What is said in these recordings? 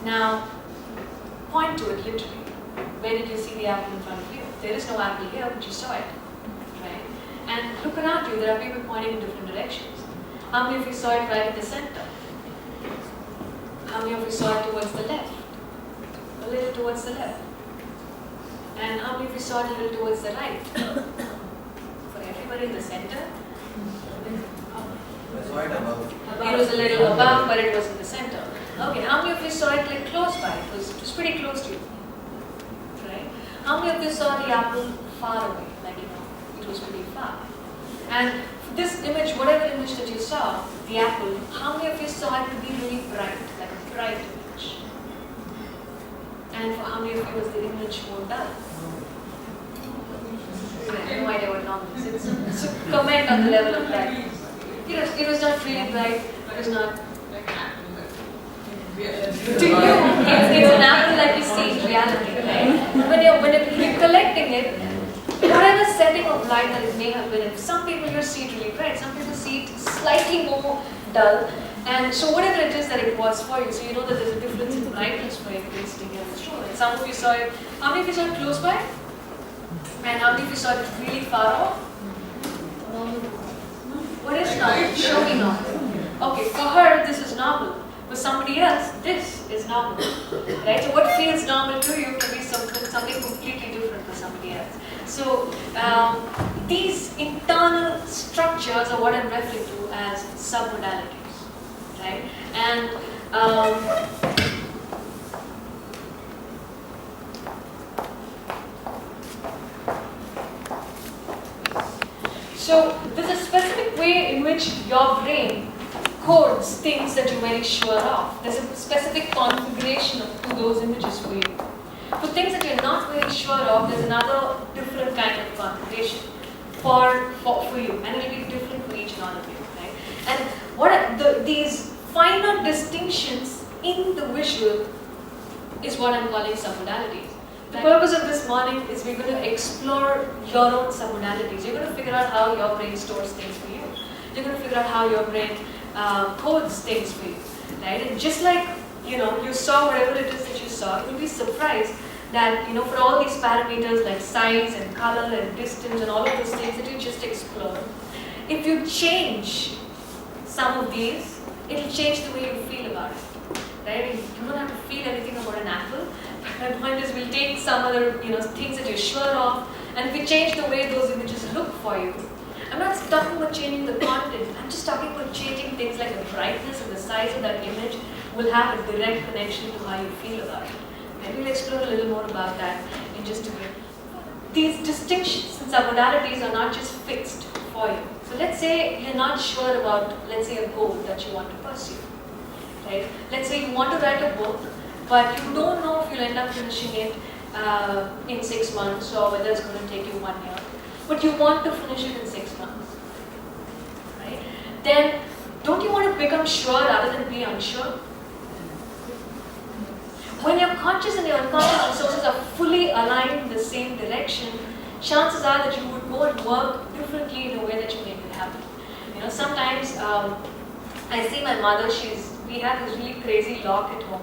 Now, point to it literally. Where did you see the apple in front of you? There is no apple here, but you saw it, right? And look around you, there are people pointing in different directions. How many of you saw it right in the center? How many of you saw it towards the left? A little towards the left. And how many of you saw it a little towards the right? For everybody in the center? I saw it above. It was a little above, but it was in the center. Okay, how many of you saw it like close by? It was pretty close to you. Right? How many of you saw the apple far away? Like, it was pretty far. And this image, whatever image that you saw, the apple, how many of you saw it to be really bright, like a bright image? And for how many of you was the image more dull? I have no idea what normal is. It's a comment on the level of light. It was not really bright, it was not. To you, it's an apple that you see in reality, right? When you're recollecting it, whatever setting of light that it may have been in, some people you see it really bright, some people see it slightly more dull, and so whatever it is that it was for you, so you know that there's a difference in brightness for everybody sitting here on the show. And some of you saw it, how many of you saw it close by? And how many of you saw it really far off? What is normal? Show me normal. Okay, for her this is normal. For somebody else, this is normal. Right? So what feels normal to you can be something completely different for somebody else. So these internal structures are what I'm referring to as submodalities. Right? And so there's a specific way in which your brain codes things that you're very sure of. There's a specific configuration to those images for you. For things that you're not very sure of, there's another different kind of configuration for you, and it will be different for each one of you. Right? And what are these finer distinctions in the visual is what I'm calling submodalities. The purpose of this morning is we're going to explore your own submodalities. You're going to figure out how your brain stores things for you. You're going to figure out how your brain codes things for you, right? And just like you saw whatever it is that you saw, you'll be surprised that for all these parameters like size and color and distance and all of those things that you just explored, if you change some of these, it'll change the way you feel about it, right? You don't have to feel anything about an apple. My point is, we'll take some other things that you're sure of, and if we change the way those images look for you. I'm not talking about changing the content, I'm just talking about changing things like the brightness and the size of that image will have a direct connection to how you feel about it. And we'll explore a little more about that in just a bit. These distinctions and submodalities are not just fixed for you. So let's say you're not sure about, let's say, a goal that you want to pursue. Right? Let's say you want to write a book, but you don't know if you'll end up finishing it in 6 months or whether it's going to take you 1 year. But you want to finish it in 6 months, right? Then, don't you want to become sure rather than be unsure? When your conscious and your unconscious resources are fully aligned in the same direction, chances are that you would go and work differently in a way that you make it happen. Sometimes I see my mother. We have this really crazy lock at home,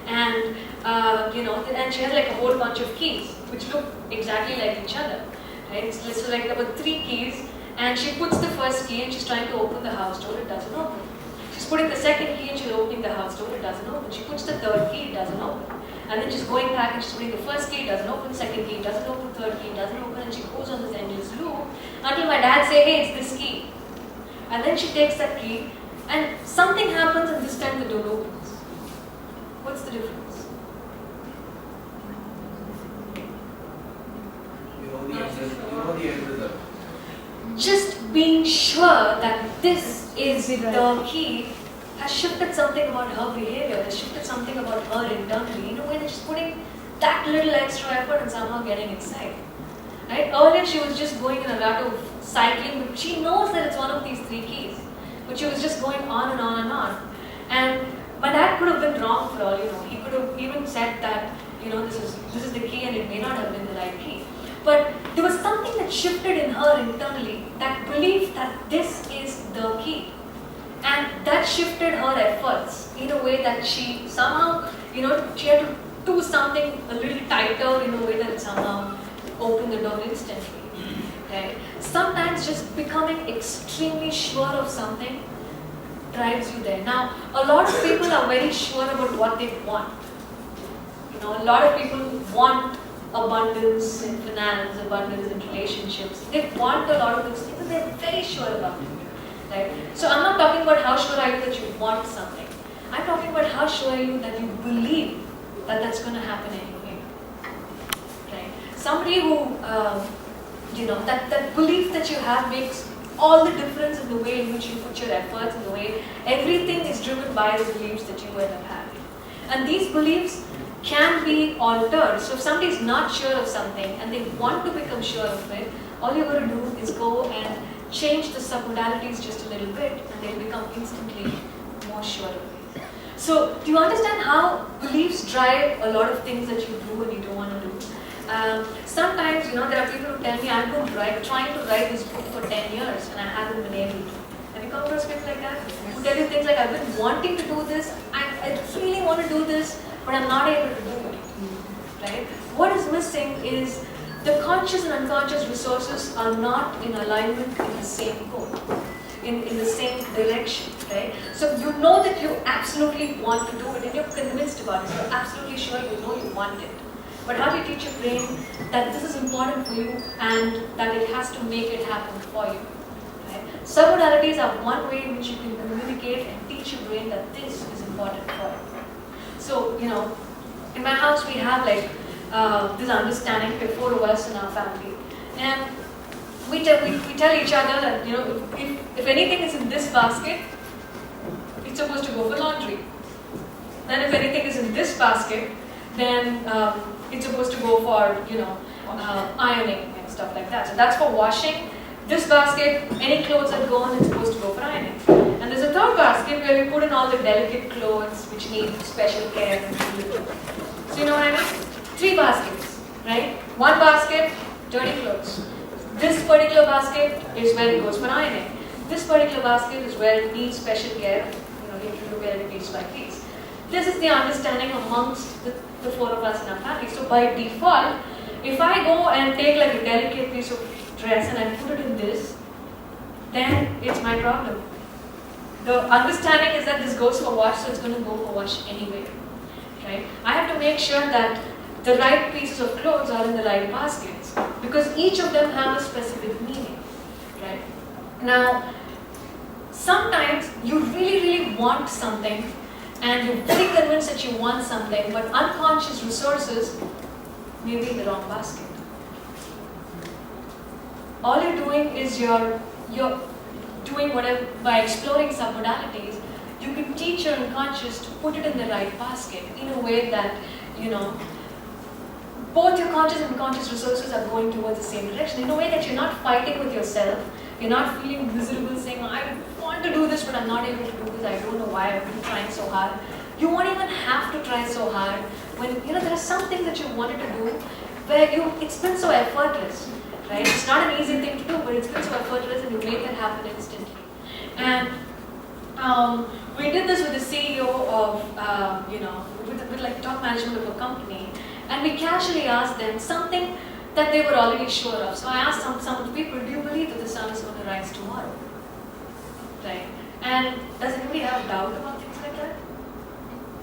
and and she has like a whole bunch of keys which look exactly like each other. Right? So like there were 3 keys, and she puts the first key and she's trying to open the house door, it doesn't open. She's putting the second key and she's opening the house door, it doesn't open. She puts the 3rd key, it doesn't open. And then she's going back and she's putting the first key, it doesn't open, second key, it doesn't open, 3rd key, it doesn't open, and she goes on this endless loop until my dad says, hey, it's this key. And then she takes that key and something happens, and this time the door opens. What's the difference? The end result. Just being sure that this is the key has shifted something about her behavior, has shifted something about her internally in a way that she's putting that little extra effort and somehow getting inside. Right? Earlier she was just going in a rut of cycling, but she knows that it's one of these 3 keys, but she was just going on and on and on. And my dad could have been wrong for all you know. He could have even said that this is the key and it may not have been the right key. But there was something that shifted in her internally, that belief that this is the key. And that shifted her efforts in a way that she somehow she had to do something a little tighter in a way that somehow opened the door instantly. Right? Sometimes just becoming extremely sure of something drives you there. Now, a lot of people are very sure about what they want. A lot of people want abundance in finance, abundance in relationships. They want a lot of those things and they're very sure about it. Right? So I'm not talking about how sure are you that you want something. I'm talking about how sure are you that you believe that that's going to happen anyway. Right? Somebody who, that belief that you have makes all the difference in the way in which you put your efforts, in the way everything is driven by the beliefs that you end up having. And these beliefs can be altered. So if somebody is not sure of something and they want to become sure of it, all you're going to do is go and change the submodalities just a little bit and they'll become instantly more sure of it. So do you understand how beliefs drive a lot of things that you do and you don't want to do? Sometimes, there are people who tell me, I'm trying to write this book for 10 years and I haven't been able to. Have you come across people like that? Who tell you things like, I've been wanting to do this, I really want to do this, but I'm not able to do it. Right? What is missing is the conscious and unconscious resources are not in alignment in the same goal, in the same direction. Right? So you know that you absolutely want to do it and you're convinced about it. You're absolutely sure you want it. But how do you teach your brain that this is important for you and that it has to make it happen for you? Right? Submodalities are one way in which you can communicate and teach your brain that this is important for you. So, in my house we have this understanding, there are 4 of us in our family. And we tell each other that, if anything is in this basket, it's supposed to go for laundry. Then if anything is in this basket, then it's supposed to go for, ironing and stuff like that. So that's for washing. This basket, any clothes that go on, it's supposed to go for ironing. And there's a third basket where we put in all the delicate clothes which need special care and treatment. So you know what I mean? 3 baskets, right? 1 basket, dirty clothes. This particular basket is where it goes for ironing. This particular basket is where it needs special care. You have to look at it piece by piece. This is the understanding amongst the 4 of us in our family. So by default, if I go and take a delicate piece of dress and I put it in this, then it's my problem. The understanding is that this goes for wash, so it's going to go for wash anyway. Right? I have to make sure that the right pieces of clothes are in the right baskets because each of them have a specific meaning. Right? Now, sometimes you really want something and you're very convinced that you want something, but unconscious resources may be in the wrong basket. All you're doing is you're doing whatever, by exploring submodalities, you can teach your unconscious to put it in the right basket in a way that, both your conscious and unconscious resources are going towards the same direction, in a way that you're not fighting with yourself, you're not feeling miserable saying, I want to do this but I'm not able to do this, I don't know why I've been trying so hard. You won't even have to try so hard when, there are some things that you wanted to do where it's been so effortless. Right? It's not an easy thing to do, but it's been so effortless and you make that happen instantly. And we did this with the CEO of, with top management of a company, and we casually asked them something that they were already sure of. So I asked some of the people, do you believe that the sun is going to rise tomorrow? Right? And does anybody have doubt about things like that?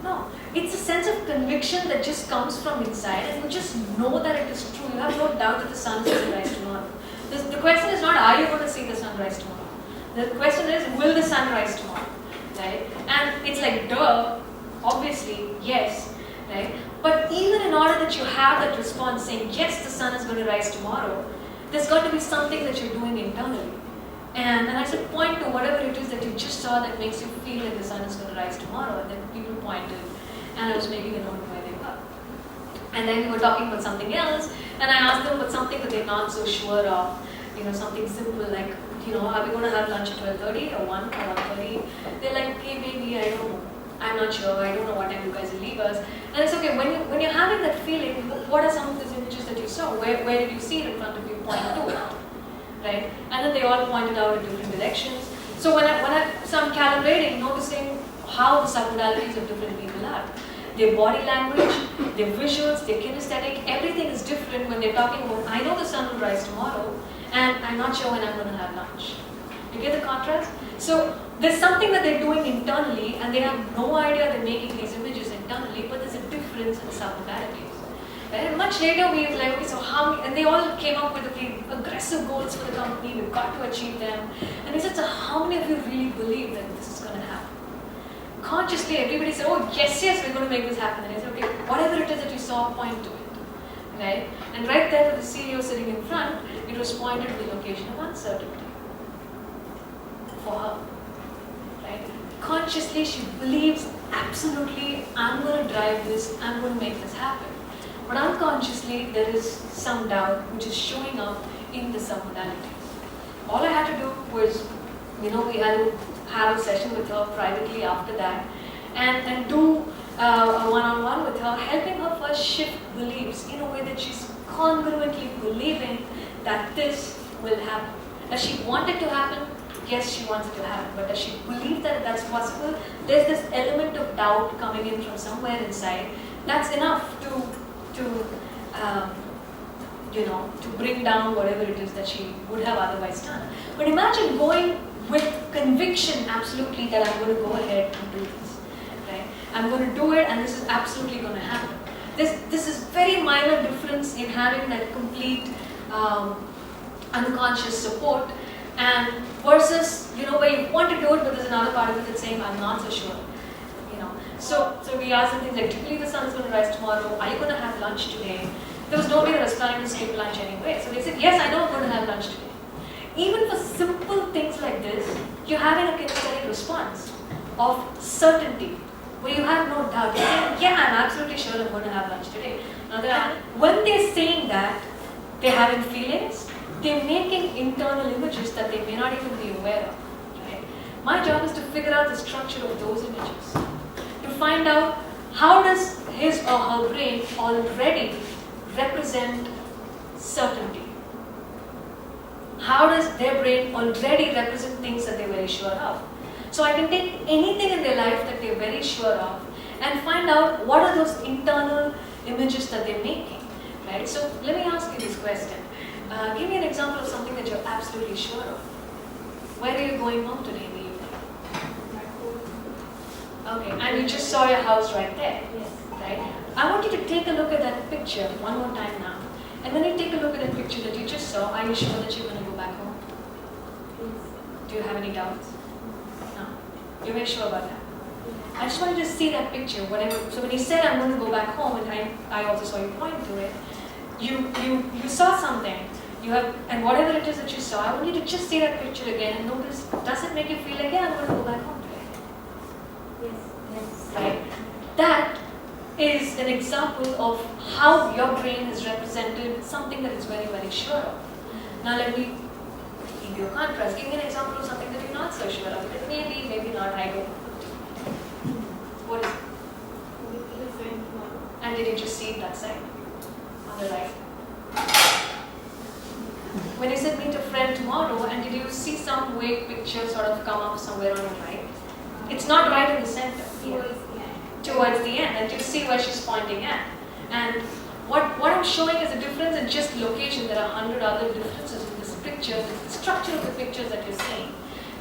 No. It's a sense of conviction that just comes from inside and you just know that it is true. You have no doubt that the sun is going to rise tomorrow. The question is not, are you going to see the sun rise tomorrow? The question is, will the sun rise tomorrow? Right? And it's like, duh, obviously, yes. Right? But even in order that you have that response saying, yes, the sun is going to rise tomorrow, there's got to be something that you're doing internally. And I said, point to whatever it is that you just saw that makes you feel like the sun is going to rise tomorrow. And then people pointed, and I was making a note of where they were. And then we were talking about something else, and I asked them about something that they're not so sure of. Something simple like, are we going to have lunch at 12:30 or 1 or 1:30? They're like, okay, maybe, I don't know. I'm not sure. I don't know what time you guys will leave us. And it's okay. When you're having that feeling, what are some of these images that you saw? Where did you see it in front of you? Point to it. Right? And then they all pointed out in different directions. So I'm calibrating, noticing how the submodalities of different people are. their body language, their visuals, their kinesthetic, everything is different when they're talking about, I know the sun will rise tomorrow, and I'm not sure when I'm going to have lunch. You get the contrast? So there's something that they're doing internally, and they have no idea they're making these images internally, but there's a difference in submodalities. And much later we were like, okay, so how many, and they all came up with okay, aggressive goals for the company, we've got to achieve them. And we said, so how many of you really believe that this is going to happen? Consciously, everybody said, oh, yes, we're going to make this happen. And I said, okay, whatever it is that you saw, point to it. Right? And right there with the CEO sitting in front, it was pointed to the location of uncertainty for her. Right? Consciously, she believes, absolutely, I'm going to drive this, I'm going to make this happen. But unconsciously, there is some doubt which is showing up in the submodalities. All I had to do was, we had to have a session with her privately after that and do a one-on-one with her, helping her first shift beliefs in a way that she's congruently believing that this will happen. Does she want it to happen? Yes, she wants it to happen. But does she believe that that's possible? There's this element of doubt coming in from somewhere inside. That's enough to bring down whatever it is that she would have otherwise done. But imagine going with conviction, absolutely, that I'm going to go ahead and do this. Right? I'm going to do it, and this is absolutely going to happen. This is very minor difference in having that complete unconscious support, and versus where you want to do it, but there's another part of it that's saying, I'm not so sure. So we asked them things like, do you believe the sun is going to rise tomorrow? Are you going to have lunch today? There was nobody that was planning to skip lunch anyway. So they said, yes, I know I'm going to have lunch today. Even for simple things like this, you're having a kinesthetic response of certainty, where you have no doubt. You're saying, yeah, I'm absolutely sure I'm going to have lunch today. Now, when they're saying that, they're having feelings, they're making internal images that they may not even be aware of. Right? My job is to figure out the structure of those images. To find out how does his or her brain already represent certainty. How does their brain already represent things that they're very sure of? So I can take anything in their life that they're very sure of and find out what are those internal images that they're making. Right? So let me ask you this question. Give me an example of something that you're absolutely sure of. Where are you going home today in the evening? Okay, and you just saw your house right there. Yes. Right? I want you to take a look at that picture one more time now. And when you take a look at that picture that you just saw, are you sure that you're going to go back home? Yes. Do you have any doubts? No. You're very sure about that? I just wanted to see that picture. So when you said I'm going to go back home, and I also saw you point to it, you saw something. And whatever it is that you saw, I want you to just see that picture again and notice, does it make you feel like, yeah, I'm going to go back home today? Yes. Right? That is an example of how your brain has represented something that it's very, very sure of. Now let me give you a contrast. Give me an example of something that you're not so sure of. Maybe, maybe not, I don't know. What is it? And did you just see it that side? On the right? When you said meet a friend tomorrow, and did you see some vague picture sort of come up somewhere on your right? It's not right in the center. Towards the end, and you see where she's pointing at. And what I'm showing is a difference in just location. There are 100 other differences in this picture, the structure of the pictures that you're seeing.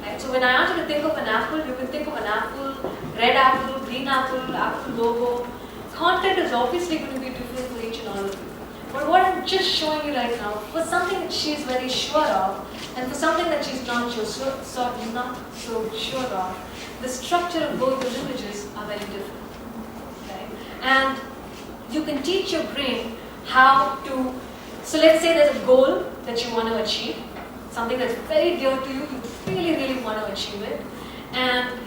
Right? So when I ask you to think of an apple, you can think of an apple, red apple, green apple, apple logo. Content is obviously going to be different for each and all of you. But what I'm just showing you right now, for something that she's very sure of, and for something that she's not so sure of, the structure of both those images are very different. And you can teach your brain how to, so let's say there's a goal that you want to achieve, something that's very dear to you, you really, really want to achieve it. And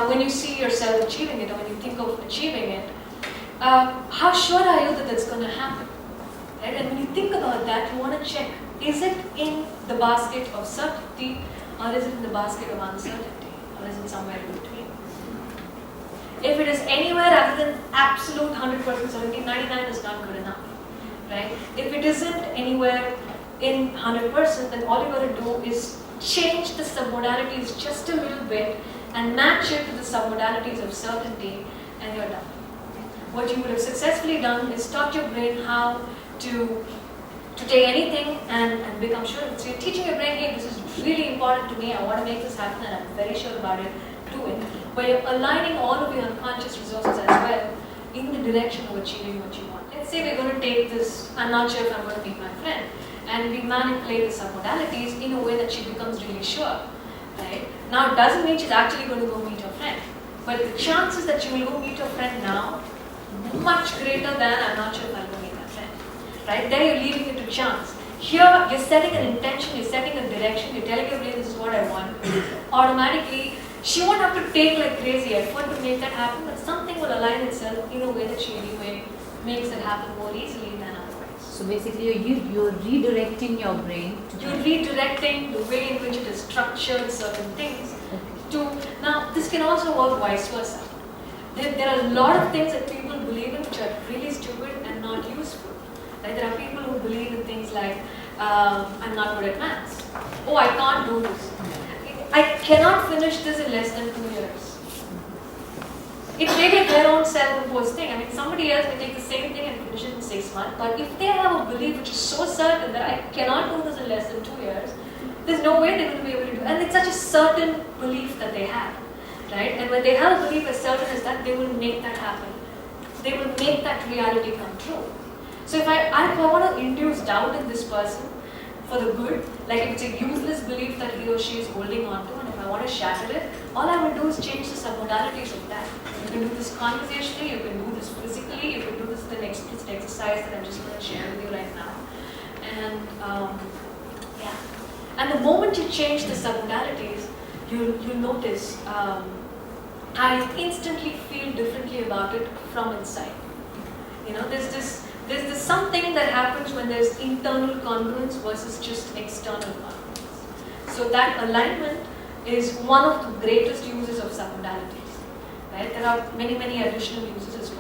when you see yourself achieving it, or when you think of achieving it, how sure are you that that's going to happen? Right? And when you think about that, you want to check, is it in the basket of certainty, or is it in the basket of uncertainty, or is it somewhere in between? If it is anywhere other than absolute 100% certainty, 99 is not good enough, right? If it isn't anywhere in 100%, then all you got to do is change the submodalities just a little bit and match it to the submodalities of certainty, and you're done. what you would have successfully done is taught your brain how to take anything and become sure of it. So you're teaching your brain, hey, this is really important to me, I want to make this happen and I'm very sure about it, do it. But you're aligning all of your unconscious resources as well in the direction of achieving what you want. Let's say we're going to take this, I'm not sure if I'm going to meet my friend, and we manipulate the submodalities in a way that she becomes really sure. Right? Now it doesn't mean she's actually going to go meet her friend. But the chances that she will go meet her friend now, much greater than I'm not sure if I'll go meet my friend. Right? There you're leaving it to chance. Here you're setting an intention, you're setting a direction, you're telling your brain this is what I want. Automatically, she won't have to take like crazy effort to make that happen, but something will align itself in a way that she anyway makes it happen more easily than otherwise. So basically you're redirecting your brain. You're redirecting the way in which it is structured certain things to, now this can also work vice versa. There are a lot of things that people believe in which are really stupid and not useful. Right? There are people who believe in things like, I'm not good at maths. Oh, I can't do this. I cannot finish this in less than 2 years. It may be their own self-imposed thing. I mean, somebody else may take the same thing and finish it in 6 months, but if they have a belief which is so certain that I cannot do this in less than 2 years, there's no way they're going to be able to do it. And it's such a certain belief that they have. Right? And when they have a belief as certain as that, they will make that happen. They will make that reality come true. So if I want to induce doubt in this person for the good, like if it's a useless belief that he or she is holding on to, and if I want to shatter it, all I will do is change the submodalities of that. You can do this conversationally, you can do this physically, you can do this in the explicit exercise that I'm just going to share with you right now. And yeah. And the moment you change the submodalities, you'll notice I instantly feel differently about it from inside. You know, there's this something that happens when there's internal congruence versus just external congruence. So that alignment is one of the greatest uses of submodalities. Right? There are many additional uses as well.